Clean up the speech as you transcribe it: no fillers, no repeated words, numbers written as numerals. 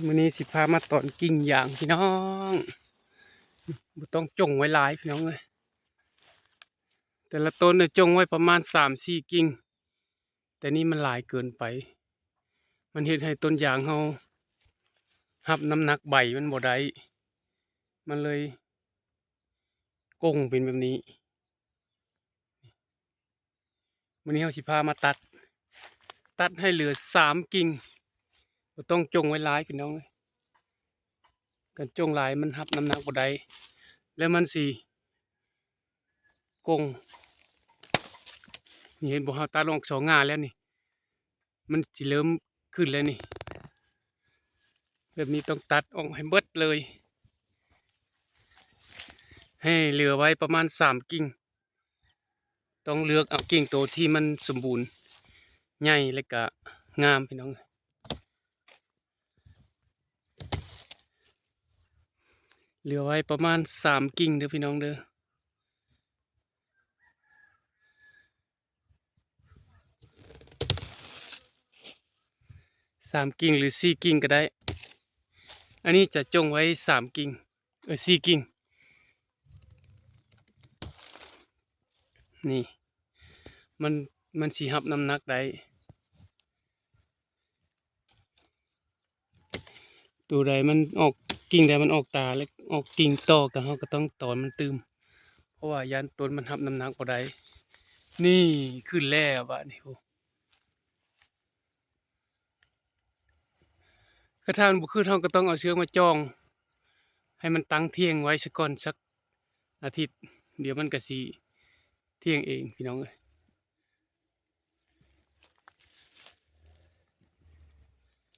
มื้อนี้สิพามาตอนกิ่งยางพี่น้องบ่ต้องจงไว้หลายพี่น้องเอ้ยแต่ละต้นเนี่ยจงไว้ประมาณ3-4กิ่งแต่นี่มันหลายเกินไปมันเฮ็ดให้ต้นยางเฮารับน้ำหนักใบมันบ่ได้มันเลยกงเป็นแบบนี้มื้อนี้เฮาสิพามาตัดให้เหลือ3กิ่งบ่ต้องจงไว้หลายพี่น้องเอ้ยกันจงหลายมันรับน้ำหนักบ่ได้แล้วมันสิกงนี่เห็นบ่เฮาตัดออก2ง่าแล้วนี่มันสิเริ่มขึ้นแล้วนี่แบบนี้ต้องตัดออกให้เบิดเลยให้เหลือไว้ประมาณ3กิ่งต้องเลือกเอากิ่งโตที่มันสมบูรณ์ใหญ่และก็งามพี่น้องเหลือไว้ประมาณ3กิ่งเด้อพี่น้องเด้อ3กิ่งหรือ4กิ่งก็ได้อันนี้จะจงไว้3กิ่ง4กิ่งนี่มันสิรับน้ำหนักได้ตัวใดมันออกกิ่งใดมันออกตาและออกกิ่งต่อก็เฮาก็ต้องตอนมันตืมเพราะว่ายันต้นมันรับน้ำหนักบ่ได้นี่ขึ้นแล้วบัดนี้โอ้กระทานบ่ขึ้นเฮาก็ต้องเอาเชือกมาจ้องให้มันตั้งเที่ยงไว้ซะก่อนสักอาทิตย์เดี๋ยวมันก็สิเที่ยงเองพี่น้องเอ้ย